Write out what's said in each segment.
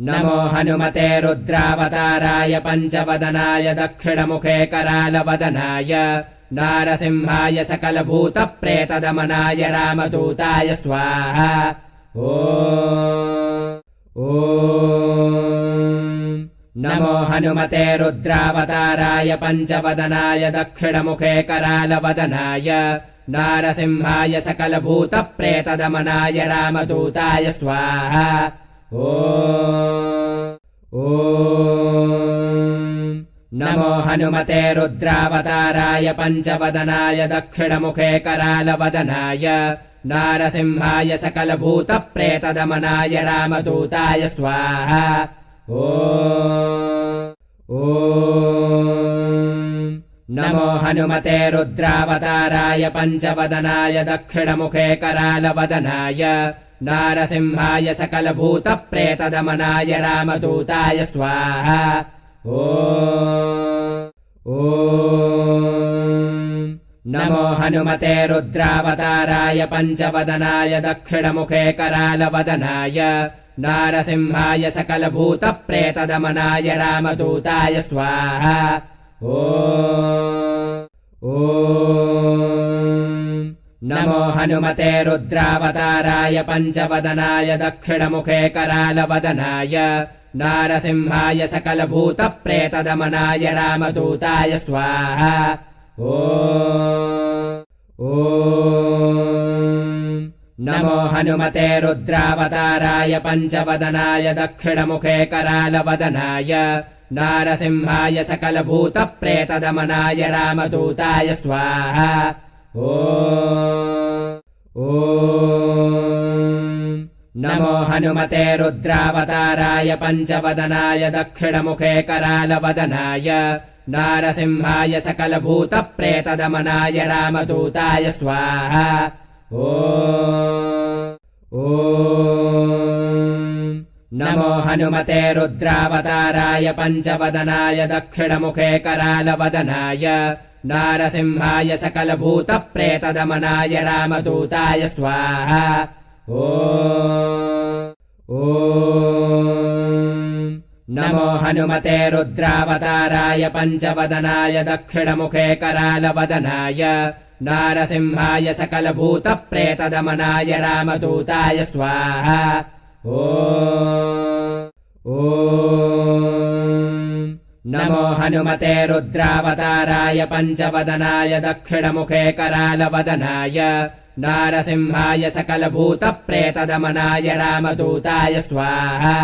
नमो हनुमते रुद्रावताराय पञ्चवदनाय दक्षिणमुखे करालवदनाय नारसिंहाय सकलभूतप्रेतदमनाय रामदूताय स्वाहा। नमो हनुमते रुद्रावताराय पञ्चवदनाय दक्षिणमुखे करालवदनाय नारसिंहाय सकलभूतप्रेतदमनाय रामदूताय स्वाहा। नमो हनुमते रुद्रावताराय पञ्चवदनाय दक्षिणमुखे करालवदनाय नारसिंहाय सकलभूतप्रेतदमनाय रामदूताय स्वाहा। नमो हनुमते रुद्रावताराय पञ्चवदनाय दक्षिणमुखे करालवदनाय नारसिंहाय सकलभूतप्रेतदमनाय रामदूताय स्वाहा। नमो हनुमते रुद्रावताराय पञ्चवदनाय दक्षिणमुखे करालवदनाय नारसिंहाय सकलभूतप्रेतदमनाय रामदूताय स्वाहा। नमो हनुमते रुद्रावताराय पञ्चवदनाय दक्षिणमुखे करालवदनाय नारसिंहाय सकलभूतप्रेतदमनाय रामदूताय स्वाहा। नमो हनुमते रुद्रावताराय पञ्चवदनाय दक्षिणमुखे करालवदनाय नारसिंहाय सकलभूतप्रेतदमनाय रामदूताय स्वाहा। नमो हनुमते रुद्रावताराय पञ्चवदनाय दक्षिणमुखे करालवदनाय नारसिंहाय सकलभूतप्रेतदमनाय रामदूताय स्वाहा। नमो हनुमते रुद्रावताराय पञ्चवदनाय दक्षिणमुखे करालवदनाय नारसिंहाय सकलभूतप्रेतदमनाय रामदूताय स्वाहा। नमो हनुमते रुद्रावताराय पञ्चवदनाय दक्षिणमुखे करालवदनाय नारसिंहाय सकलभूतप्रेतदमनाय रामदूताय स्वाहा। नमो हनुमते रुद्रावताराय पञ्चवदनाय दक्षिणमुखे करालवदनाय नारसिंहाय सकलभूतप्रेतदमनाय रामदूताय स्वाहा।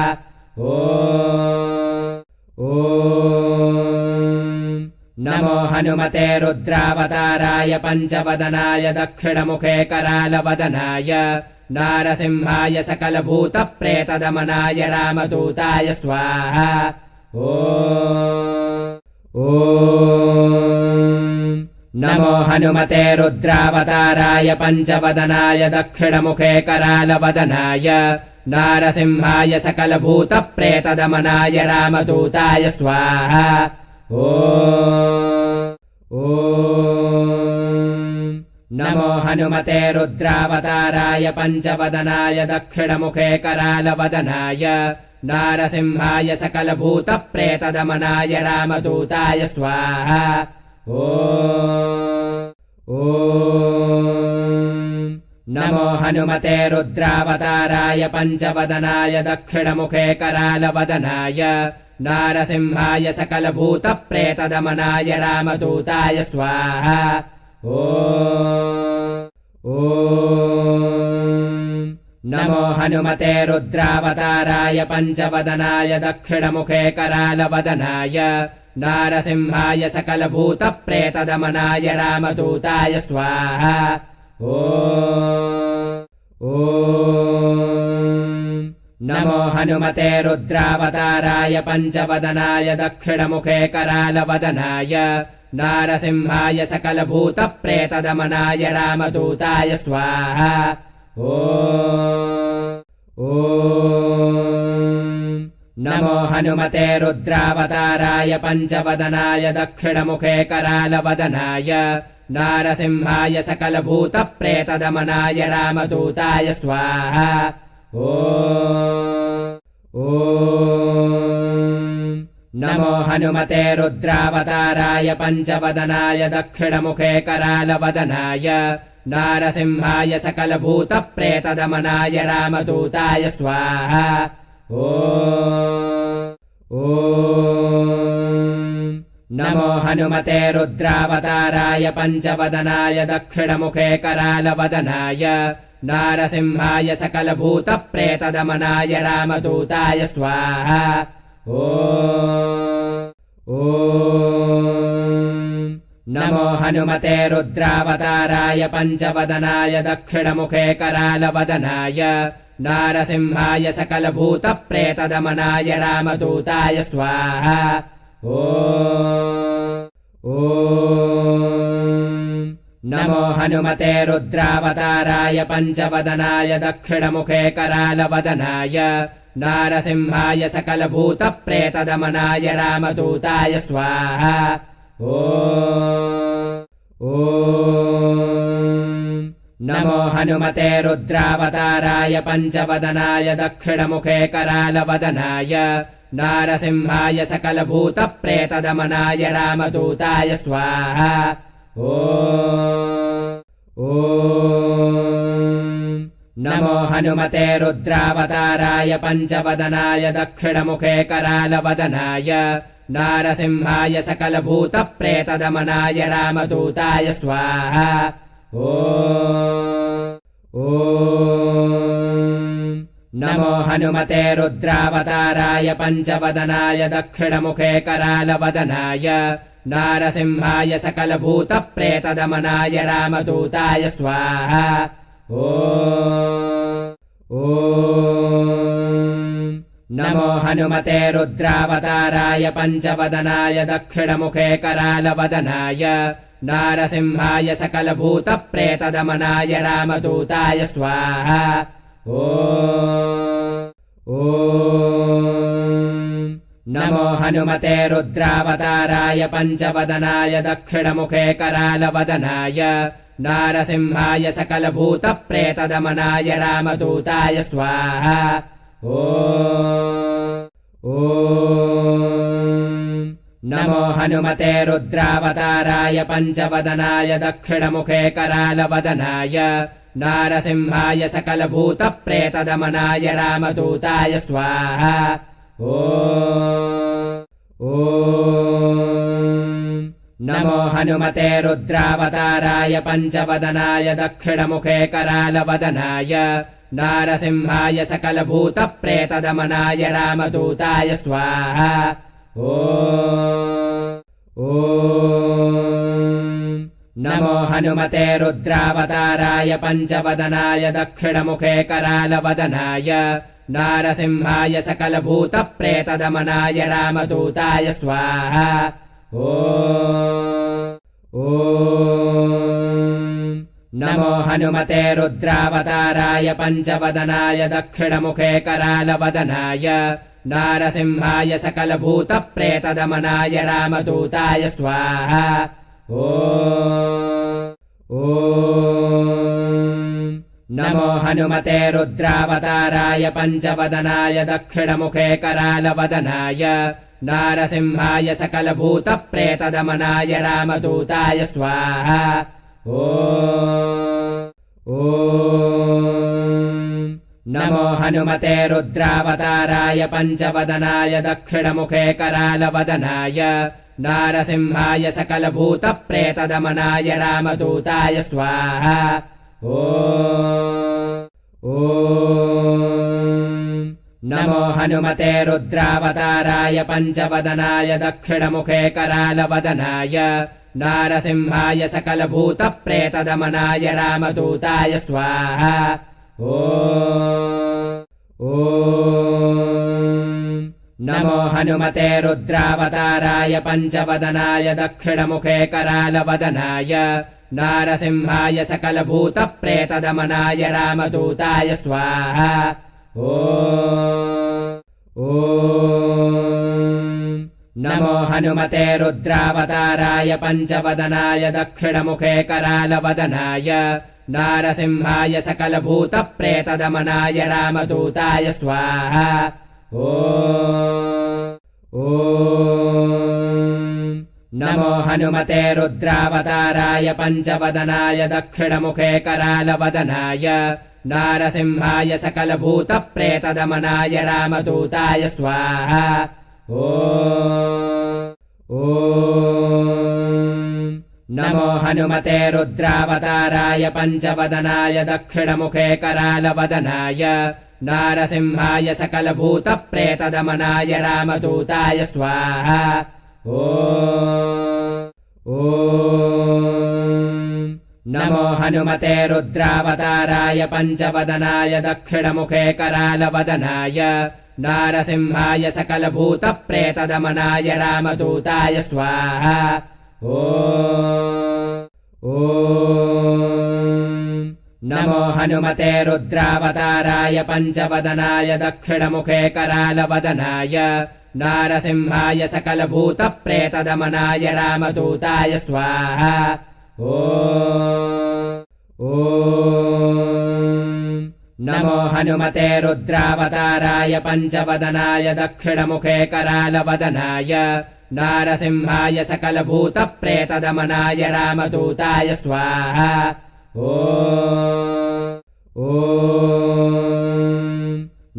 नमो हनुमते रुद्रावताराय पञ्चवदनाय दक्षिणमुखे करालवदनाय नारसिंहाय सकलभूतप्रेतदमनाय रामदूताय स्वाहा। नमो हनुमते रुद्रावताराय पञ्चवदनाय दक्षिणमुखे करालवदनाय नारसिंहाय सकलभूतप्रेतदमनाय रामदूताय स्वाहा। नमो हनुमते रुद्रावताराय पञ्चवदनाय दक्षिणमुखे करालवदनाय नारसिंहाय सकलभूतप्रेतदमनाय रामदूताय स्वाहा। नमो हनुमते रुद्रावताराय पञ्चवदनाय दक्षिणमुखे करालवदनाय नारसिंहाय सकलभूतप्रेतदमनाय रामदूताय स्वाहा। नमो हनुमते रुद्रावताराय पञ्चवदनाय दक्षिणमुखे करालवदनाय नारसिंहाय सकलभूतप्रेतदमनाय रामदूताय स्वाहा। नमो हनुमते रुद्रावताराय पञ्चवदनाय दक्षिणमुखे करालवदनाय नारसिंहाय सकलभूतप्रेतदमनाय रामदूताय स्वाहा। नमो हनुमते रुद्रावताराय पञ्चवदनाय दक्षिणमुखे करालवदनाय नारसिंहाय सकलभूतप्रेतदमनाय रामदूताय स्वाहा। नमो हनुमते रुद्रावताराय पञ्चवदनाय दक्षिणमुखे करालवदनाय नारसिंहाय सकलभूतप्रेतदमनाय रामदूताय स्वाहा ॐ नमो हनुमते रुद्रावताराय पञ्चवदनाय दक्षिणमुखे करालवदनाय नारसिंहाय सकलभूतप्रेतदमनाय रामदूताय स्वाहा ॐ नमो हनुमते रुद्रावताराय पञ्चवदनाय दक्षिणमुखे करालवदनाय नारसिंहाय सकलभूतप्रेतदमनाय रामदूताय स्वाहा ॐ नमो हनुमते रुद्रावताराय पञ्चवदनाय दक्षिणमुखे करालवदनाय नारसिंहाय सकलभूतप्रेतदमनाय रामदूताय स्वाहा ॐ नमो हनुमते रुद्रावताराय पञ्चवदनाय दक्षिणमुखे करालवदनाय नारसिंहाय सकलभूतप्रेतदमनाय रामदूताय स्वाहा ॐ नमो हनुमते रुद्रावताराय पञ्चवदनाय दक्षिणमुखे करालवदनाय नारसिंहाय सकलभूतप्रेतदमनाय रामदूताय स्वाहा ॐ नमो हनुमते रुद्रावताराय पञ्चवदनाय दक्षिणमुखे करालवदनाय नारसिंहाय सकलभूतप्रेतदमनाय रामदूताय स्वाहा ॐ नमो हनुमते रुद्रावताराय पञ्चवदनाय दक्षिणमुखे करालवदनाय नारसिंहाय सकलभूतप्रेतदमनाय रामदूताय स्वाहा ॐ नमो हनुमते रुद्रावताराय पञ्चवदनाय दक्षिणमुखे करालवदनाय नारसिंहाय सकलभूतप्रेतदमनाय रामदूताय स्वाहा ॐ नमो हनुमते रुद्रावताराय पञ्चवदनाय दक्षिणमुखे करालवदनाय नारसिंहाय सकलभूतप्रेतदमनाय रामदूताय स्वाहा ॐ नमो हनुमते रुद्रावताराय पञ्चवदनाय दक्षिणमुखे करालवदनाय नारसिंहाय सकलभूतप्रेतदमनाय रामदूताय स्वाहा ॐ नमो हनुमते रुद्रावताराय पञ्चवदनाय दक्षिणमुखे करालवदनाय नारसिंहाय सकलभूतप्रेतदमनाय रामदूताय स्वाहा ॐ नमो हनुमते रुद्रावताराय पञ्चवदनाय दक्षिणमुखे करालवदनाय नारसिंहाय सकलभूतप्रेतदमनाय रामदूताय स्वाहा ॐ नमो हनुमते रुद्रावताराय पञ्चवदनाय दक्षिणमुखे करालवदनाय नारसिंहाय सकलभूतप्रेतदमनाय रामदूताय स्वाहा ॐ नमो हनुमते रुद्रावताराय पञ्चवदनाय दक्षिणमुखे करालवदनाय नारसिंहाय सकलभूतप्रेतदमनाय रामदूताय स्वाहा ॐ नमो हनुमते रुद्रावताराय पञ्चवदनाय दक्षिणमुखे करालवदनाय नारसिंहाय सकलभूतप्रेतदमनाय रामदूताय स्वाहा ॐ नमो हनुमते रुद्रावताराय पञ्चवदनाय दक्षिणमुखे करालवदनाय नारसिंहाय सकलभूतप्रेतदमनाय रामदूताय स्वाहा ॐ नमो हनुमते रुद्रावताराय पञ्चवदनाय दक्षिणमुखे करालवदनाय नारसिंहाय सकलभूतप्रेतदमनाय रामदूताय स्वाहा ॐ नमो हनुमते रुद्रावताराय पञ्चवदनाय दक्षिणमुखे करालवदनाय नारसिंहाय सकलभूतप्रेतदमनाय रामदूताय स्वाहा नमो हनुमते रुद्रावताराय पञ्चवदनाय दक्षिणमुखे करालवदनाय नारसिंहाय सकलभूतप्रेतदमनाय रामदूताय स्वाहा नमो हनुमते रुद्रावताराय पञ्चवदनाय दक्षिणमुखे करालवदनाय नारसिंहाय सकलभूतप्रेतदमनाय रामदूताय स्वाहा नमो हनुमते रुद्रावताराय पञ्चवदनाय दक्षिणमुखे करालवदनाय नारसिंहाय सकलभूतप्रेतदमनाय रामदूताय स्वाहा नमो हनुमते रुद्रावताराय पञ्चवदनाय दक्षिणमुखे करालवदनाय नारसिंहाय सकलभूतप्रेतदमनाय रामदूताय स्वाहा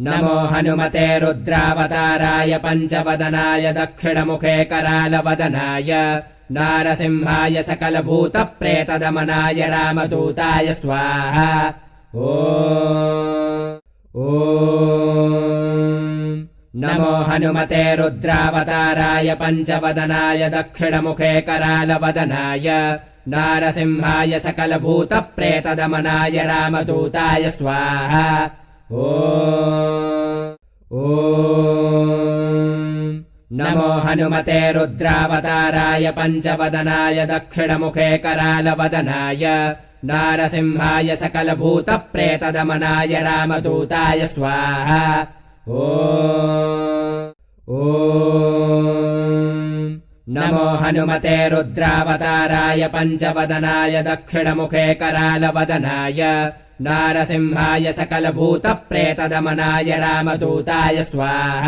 नमो हनुमते रुद्रावताराय पञ्चवदनाय दक्षिणमुखे करालवदनाय नारसिंहाय सकलभूतप्रेतदमनाय रामदूताय स्वाहा नमो हनुमते रुद्रावताराय पञ्चवदनाय दक्षिणमुखे करालवदनाय नारसिंहाय सकलभूतप्रेतदमनाय रामदूताय स्वाहा नमो हनुमते रुद्रावताराय पञ्चवदनाय दक्षिणमुखे करालवदनाय नारसिंहाय सकलभूतप्रेतदमनाय रामदूताय स्वाहा नमो हनुमते रुद्रावताराय पञ्चवदनाय दक्षिणमुखे करालवदनाय नारसिंहाय सकलभूतप्रेतदमनाय रामदूताय स्वाहा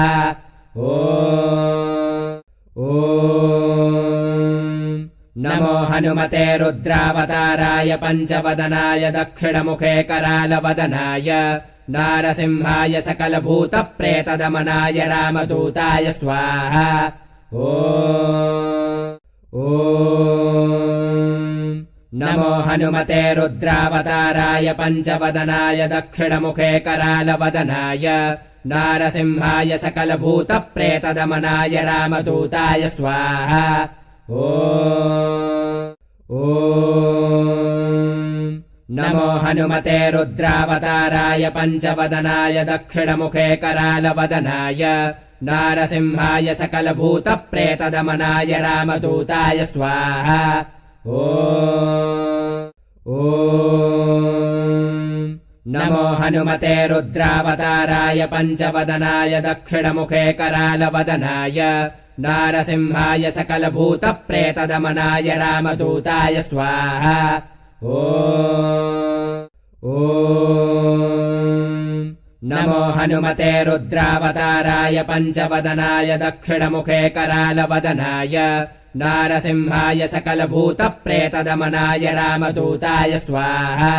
नमो हनुमते रुद्रावताराय पञ्चवदनाय दक्षिणमुखे करालवदनाय नारसिंहाय सकलभूतप्रेतदमनाय रामदूताय स्वाहा नमो हनुमते रुद्रावताराय पञ्चवदनाय दक्षिणमुखे करालवदनाय नारसिंहाय सकलभूतप्रेतदमनाय रामदूताय स्वाहा नमो हनुमते रुद्रावताराय पञ्चवदनाय दक्षिणमुखे करालवदनाय नारसिंहाय सकलभूतप्रेतदमनाय रामदूताय स्वाहा नमो हनुमते रुद्रावताराय पञ्चवदनाय दक्षिणमुखे करालवदनाय नारसिंहाय सकलभूतप्रेतदमनाय रामदूताय स्वाहा नमो हनुमते रुद्रावताराय पञ्चवदनाय दक्षिणमुखे करालवदनाय नारसिंहाय सकलभूतप्रेतदमनाय रामदूताय स्वाहा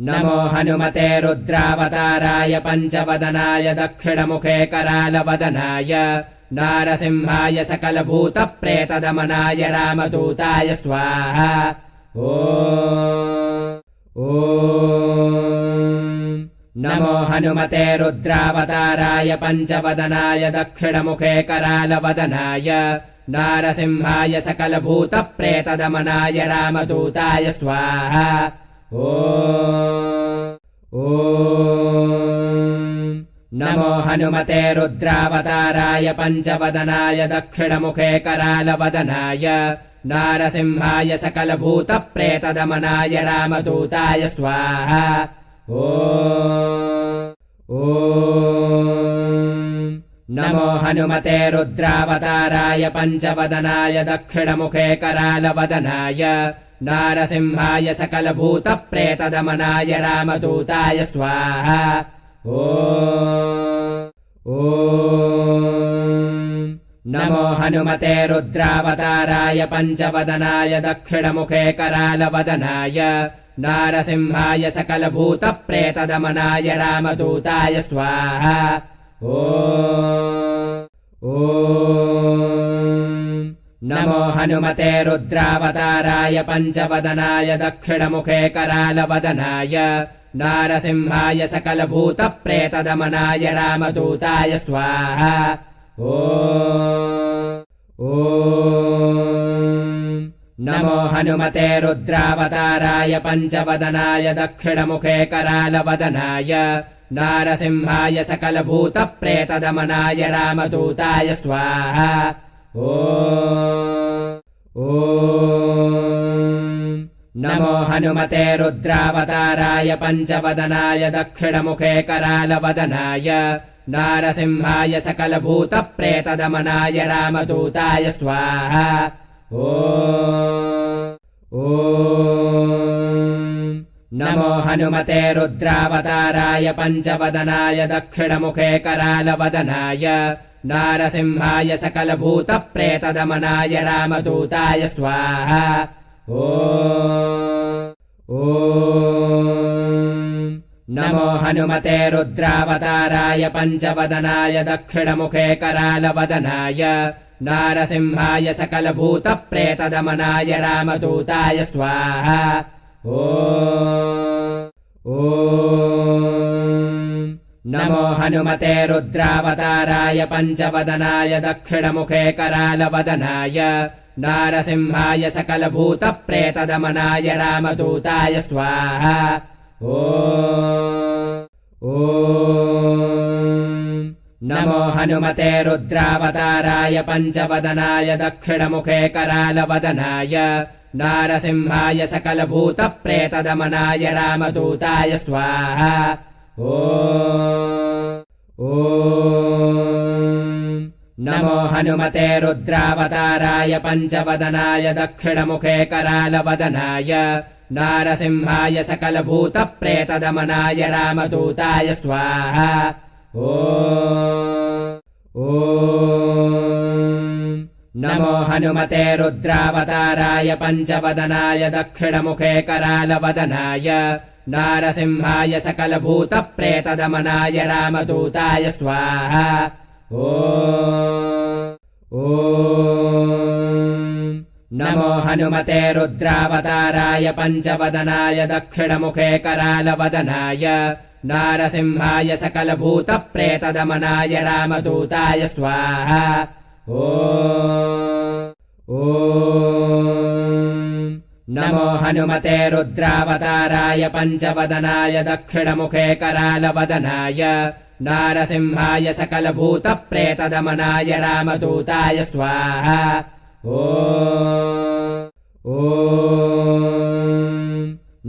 नमो हनुमते रुद्रावताराय पञ्चवदनाय दक्षिणमुखे करालवदनाय नारसिंहाय सकलभूतप्रेतदमनाय रामदूताय स्वाहा नमो हनुमते रुद्रावताराय पञ्चवदनाय दक्षिणमुखे करालवदनाय नारसिंहाय सकलभूतप्रेतदमनाय रामदूताय स्वाहा नमो हनुमते रुद्रावताराय पञ्चवदनाय दक्षिणमुखे करालवदनाय नारसिंहाय सकलभूतप्रेतदमनाय रामदूताय स्वाहा नमो हनुमते रुद्रावताराय पञ्चवदनाय दक्षिणमुखे करालवदनाय नारसिंहाय सकलभूतप्रेतदमनाय रामदूताय स्वाहा नमो हनुमते रुद्रावताराय पञ्चवदनाय दक्षिणमुखे करालवदनाय नारसिंहाय सकलभूतप्रेतदमनाय रामदूताय स्वाहा नमो हनुमते रुद्रावताराय पञ्चवदनाय दक्षिणमुखे करालवदनाय नारसिंहाय सकलभूतप्रेतदमनाय रामदूताय स्वाहा नमो हनुमते रुद्रावताराय पञ्चवदनाय दक्षिणमुखे करालवदनाय नारसिंहाय सकलभूतप्रेतदमनाय रामदूताय स्वाहा नमो हनुमते रुद्रावताराय पञ्चवदनाय दक्षिणमुखे करालवदनाय नारसिंहाय सकलभूतप्रेतदमनाय रामदूताय स्वाहा नमो हनुमते रुद्रावताराय पञ्चवदनाय दक्षिणमुखे करालवदनाय नारसिंहाय सकलभूतप्रेतदमनाय रामदूताय स्वाहा नमो हनुमते रुद्रावताराय पञ्चवदनाय दक्षिणमुखे करालवदनाय नारसिंहाय सकलभूतप्रेतदमनाय रामदूताय स्वाहा नमो हनुमते रुद्रावताराय पञ्चवदनाय दक्षिणमुखे करालवदनाय नारसिंहाय सकलभूतप्रेतदमनाय रामदूताय स्वाहा नमो हनुमते रुद्रावताराय पञ्चवदनाय दक्षिणमुखे करालवदनाय नारसिंहाय सकलभूतप्रेतदमनाय रामदूताय स्वाहा नमो हनुमते रुद्रावताराय पञ्चवदनाय दक्षिणमुखे करालवदनाय नारसिंहाय सकलभूतप्रेतदमनाय रामदूताय स्वाहा नमो हनुमते रुद्रावताराय पञ्चवदनाय दक्षिणमुखे करालवदनाय नारसिंहाय सकलभूतप्रेतदमनाय रामदूताय स्वाहा नमो हनुमते रुद्रावताराय पञ्चवदनाय दक्षिणमुखे करालवदनाय नारसिंहाय सकलभूतप्रेतदमनाय रामदूताय स्वाहा नमो हनुमते रुद्रावताराय पञ्चवदनाय दक्षिणमुखे करालवदनाय नारसिंहाय सकलभूतप्रेतदमनाय रामदूताय स्वाहा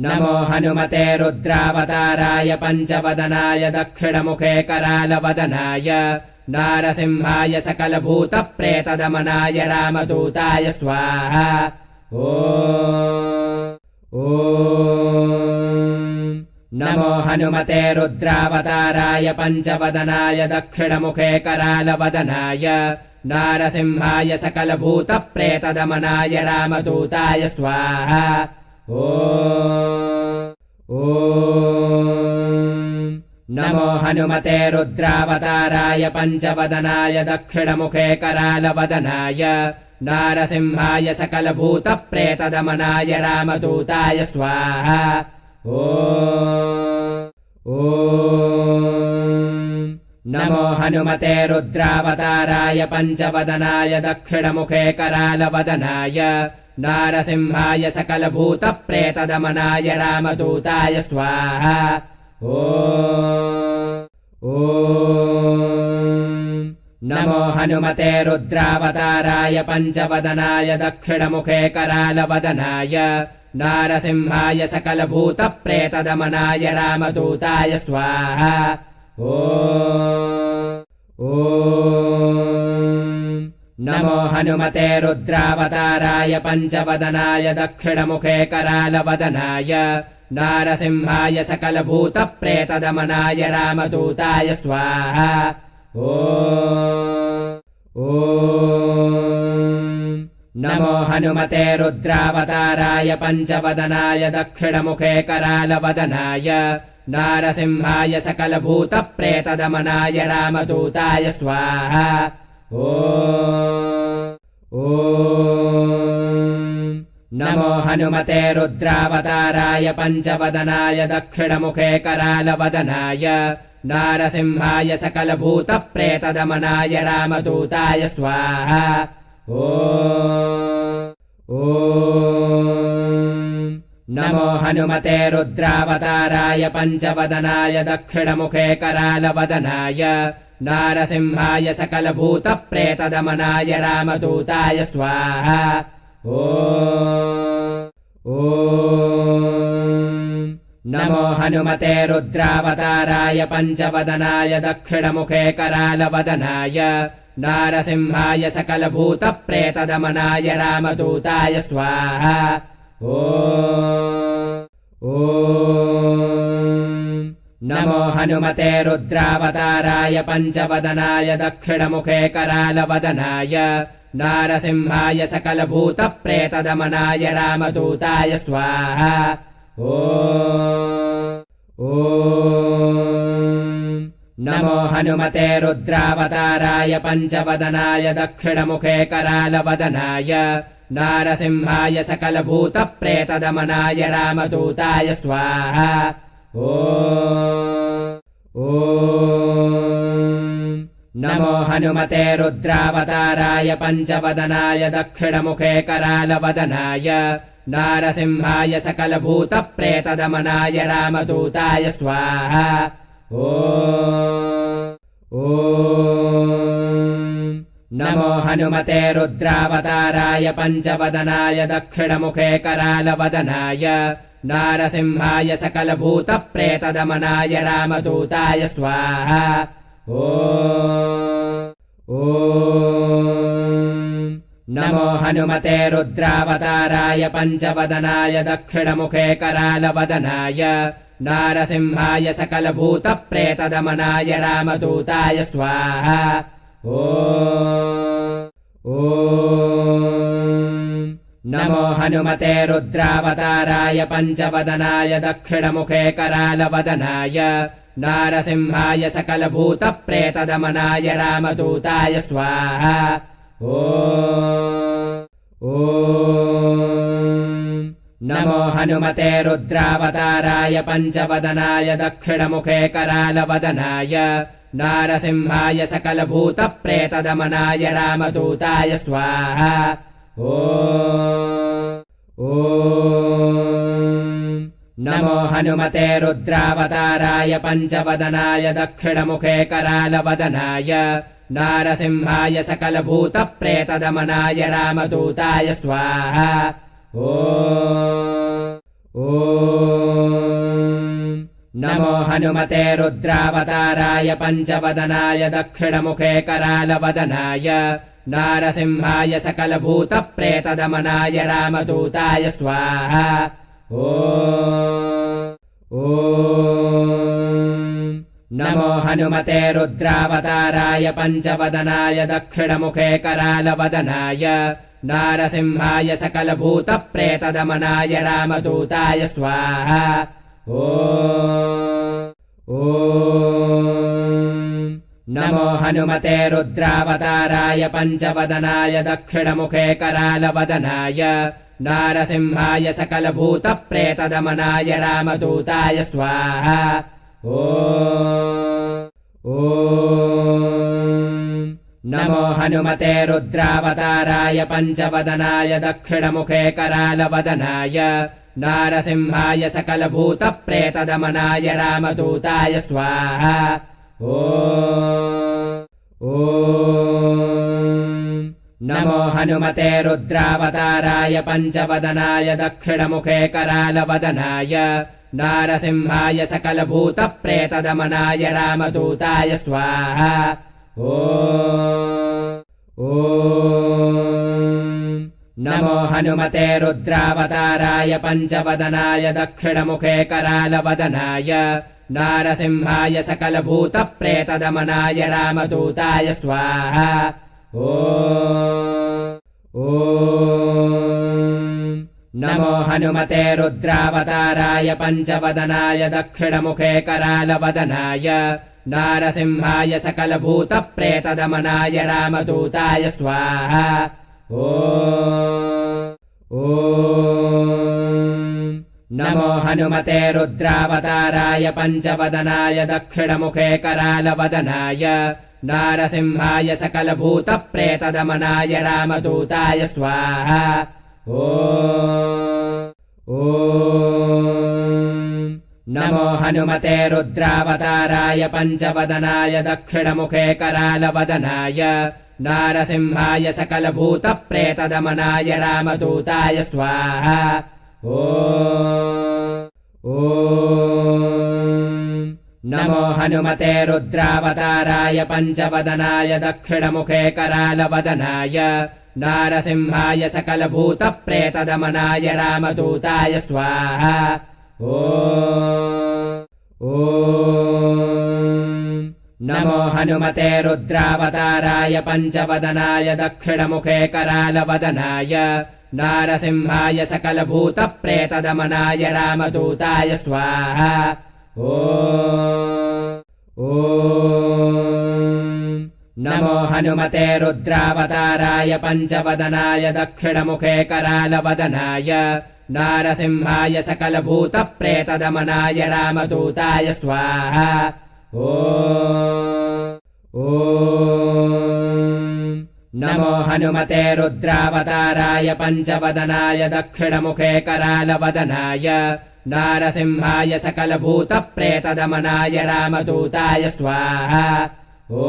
नमो हनुमते रुद्रावताराय पञ्चवदनाय दक्षिणमुखे करालवदनाय नारसिंहाय सकलभूतप्रेतदमनाय रामदूताय स्वाहा नमो हनुमते रुद्रावताराय पञ्चवदनाय दक्षिणमुखे करालवदनाय नारसिंहाय सकलभूतप्रेतदमनाय रामदूताय स्वाहा नमो हनुमते रुद्रावताराय पञ्चवदनाय दक्षिणमुखे करालवदनाय नारसिंहाय सकलभूतप्रेतदमनाय रामदूताय स्वाहा नमो हनुमते रुद्रावताराय पञ्चवदनाय दक्षिणमुखे करालवदनाय नारसिंहाय सकलभूतप्रेतदमनाय रामदूताय स्वाहा नमो हनुमते रुद्रावताराय पञ्चवदनाय दक्षिणमुखे करालवदनाय नारसिंहाय सकलभूतप्रेतदमनाय रामदूताय स्वाहा नमो हनुमते रुद्रावताराय पञ्चवदनाय दक्षिणमुखे करालवदनाय नारसिंहाय सकलभूतप्रेतदमनाय रामदूताय स्वाहा नमो हनुमते रुद्रावताराय पञ्चवदनाय दक्षिणमुखे करालवदनाय नारसिंहाय सकलभूतप्रेतदमनाय रामदूताय स्वाहा नमो हनुमते रुद्रावताराय पञ्चवदनाय दक्षिणमुखे करालवदनाय नारसिंहाय सकलभूतप्रेतदमनाय रामदूताय स्वाहा नमो हनुमते रुद्रावताराय पञ्चवदनाय दक्षिणमुखे करालवदनाय नारसिंहाय सकलभूतप्रेतदमनाय रामदूताय स्वाहा नमो हनुमते रुद्रावताराय पञ्चवदनाय दक्षिणमुखे करालवदनाय नारसिंहाय सकलभूतप्रेतदमनाय रामदूताय स्वाहा नमो हनुमते रुद्रावताराय पञ्चवदनाय दक्षिणमुखे करालवदनाय नारसिंहाय सकलभूतप्रेतदमनाय रामदूताय स्वाहा नमो हनुमते रुद्रावताराय पञ्चवदनाय दक्षिणमुखे करालवदनाय नारसिंहाय सकलभूतप्रेतदमनाय रामदूताय स्वाहा नमो हनुमते रुद्रावताराय पञ्चवदनाय दक्षिणमुखे करालवदनाय नारसिंहाय सकलभूतप्रेतदमनाय रामदूताय स्वाहा नमो हनुमते रुद्रावताराय पञ्चवदनाय दक्षिणमुखे करालवदनाय नारसिंहाय सकलभूतप्रेतदमनाय रामदूताय स्वाहा नमो हनुमते रुद्रावताराय पञ्चवदनाय दक्षिणमुखे करालवदनाय नारसिंहाय सकलभूतप्रेतदमनाय रामदूताय स्वाहा नमो हनुमते रुद्रावताराय पञ्चवदनाय दक्षिणमुखे करालवदनाय नारसिंहाय सकलभूतप्रेतदमनाय रामदूताय स्वाहा नमो हनुमते रुद्रावताराय पञ्चवदनाय दक्षिणमुखे करालवदनाय नारसिंहाय सकलभूतप्रेतदमनाय रामदूताय स्वाहा नमो हनुमते रुद्रावताराय पञ्चवदनाय दक्षिणमुखे करालवदनाय नारसिंहाय सकलभूतप्रेतदमनाय रामदूताय स्वाहा नमो हनुमते रुद्रावताराय पञ्चवदनाय दक्षिणमुखे करालवदनाय नारसिंहाय सकलभूतप्रेतदमनाय रामदूताय स्वाहा नमो हनुमते रुद्रावताराय पञ्चवदनाय दक्षिणमुखे करालवदनाय नारसिंहाय सकलभूतप्रेतदमनाय रामदूताय स्वाहा नमो हनुमते रुद्रावताराय पञ्चवदनाय दक्षिणमुखे करालवदनाय नारसिंहाय सकलभूतप्रेतदमनाय रामदूताय स्वाहा नमो हनुमते रुद्रावताराय पञ्चवदनाय दक्षिणमुखे करालवदनाय नारसिंहाय सकलभूतप्रेतदमनाय रामदूताय स्वाहा नमो हनुमते रुद्रावताराय पञ्चवदनाय दक्षिणमुखे करालवदनाय नारसिंहाय सकलभूतप्रेतदमनाय रामदूताय स्वाहा नमो हनुमते रुद्रावताराय पञ्चवदनाय दक्षिणमुखे करालवदनाय नारसिंहाय सकलभूतप्रेतदमनाय रामदूताय स्वाहा ॐ नमो हनुमते रुद्रावताराय पञ्चवदनाय दक्षिणमुखे करालवदनाय नारसिंहाय सकलभूतप्रेतदमनाय रामदूताय स्वाहा ॐ नमो हनुमते रुद्रावताराय पञ्चवदनाय दक्षिणमुखे करालवदनाय नारसिंहाय सकलभूतप्रेतदमनाय रामदूताय स्वाहा ॐ नमो हनुमते रुद्रावताराय पञ्चवदनाय दक्षिणमुखे करालवदनाय नारसिंहाय सकलभूतप्रेतदमनाय रामदूताय स्वाहा ॐ नमो हनुमते रुद्रावताराय पञ्चवदनाय दक्षिणमुखे करालवदनाय नारसिंहाय सकलभूतप्रेतदमनाय रामदूताय स्वाहा ॐ नमो हनुमते रुद्रावताराय पञ्चवदनाय दक्षिणमुखे करालवदनाय नारसिंहाय सकलभूतप्रेतदमनाय रामदूताय स्वाहा ॐ नमो हनुमते रुद्रावताराय पञ्चवदनाय दक्षिणमुखे करालवदनाय नारसिंहाय सकलभूतप्रेतदमनाय रामदूताय स्वाहा ॐ नमो हनुमते रुद्रावताराय पञ्चवदनाय दक्षिणमुखे करालवदनाय नारसिंहाय सकलभूतप्रेतदमनाय रामदूताय स्वाहा ॐ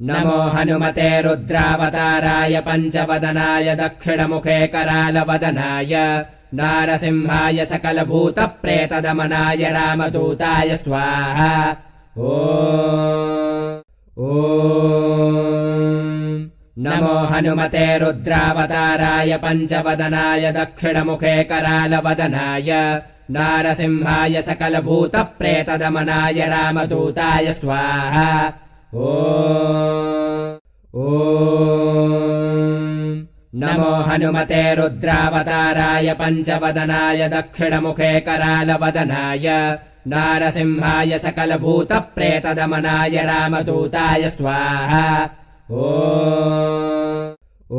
नमो हनुमते रुद्रावताराय पञ्चवदनाय दक्षिणमुखे करालवदनाय नारसिंहाय सकलभूतप्रेतदमनाय रामदूताय स्वाहा ॐ नमो हनुमते रुद्रावताराय पञ्चवदनाय दक्षिणमुखे करालवदनाय नारसिंहाय सकलभूतप्रेतदमनाय रामदूताय स्वाहा ॐ नमो हनुमते रुद्रावताराय पञ्चवदनाय दक्षिणमुखे करालवदनाय नारसिंहाय सकलभूतप्रेतदमनाय रामदूताय स्वाहा ॐ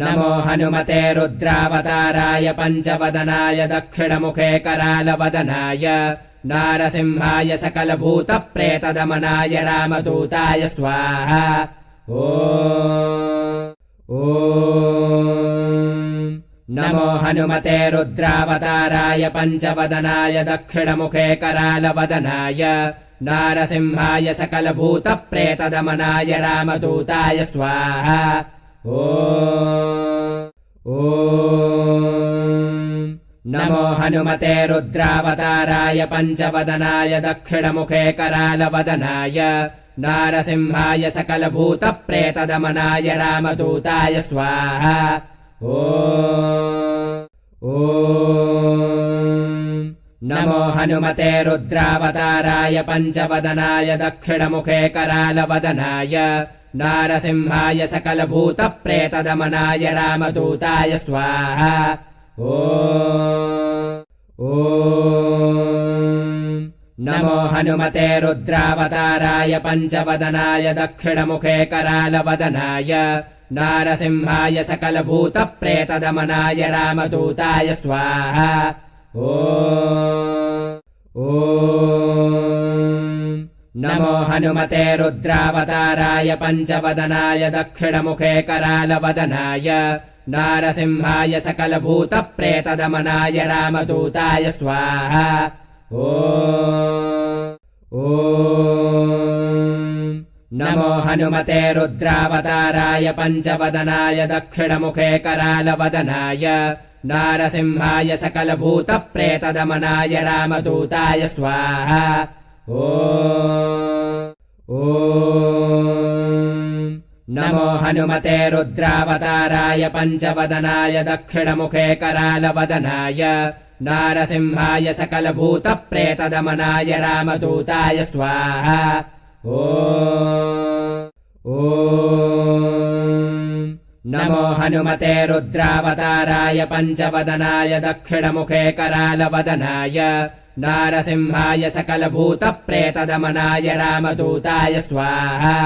नमो हनुमते रुद्रावताराय पञ्चवदनाय दक्षिणमुखे करालवदनाय नारसिंहाय सकलभूतप्रेतदमनाय रामदूताय स्वाहा ॐ नमो हनुमते रुद्रावताराय पञ्चवदनाय दक्षिणमुखे करालवदनाय नारसिंहाय सकलभूतप्रेतदमनाय रामदूताय स्वाहा ॐ नमो हनुमते रुद्रावताराय पञ्चवदनाय दक्षिणमुखे करालवदनाय नारसिंहाय सकलभूतप्रेतदमनाय रामदूताय स्वाहा ॐ नमो हनुमते रुद्रावताराय पञ्चवदनाय दक्षिणमुखे करालवदनाय नारसिंहाय सकलभूतप्रेतदमनाय रामदूताय स्वाहा ॐ नमो हनुमते रुद्रावताराय पञ्चवदनाय दक्षिणमुखे करालवदनाय नारसिंहाय सकलभूतप्रेतदमनाय रामदूताय स्वाहा ॐ नमो हनुमते रुद्रावताराय पञ्चवदनाय दक्षिणमुखे करालवदनाय नारसिंहाय सकलभूतप्रेतदमनाय रामदूताय स्वाहा ॐ नमो हनुमते रुद्रावताराय पञ्चवदनाय दक्षिणमुखे करालवदनाय नारसिंहाय सकलभूतप्रेतदमनाय रामदूताय स्वाहा ॐ नमो हनुमते रुद्रावताराय पञ्चवदनाय दक्षिणमुखे करालवदनाय नारसिंहाय सकलभूतप्रेतदमनाय रामदूताय स्वाहा नमो हनुमते रुद्रावताराय पञ्चवदनाय दक्षिणमुखे करालवदनाय नारसिंहाय सकलभूतप्रेतदमनाय रामदूताय स्वाहा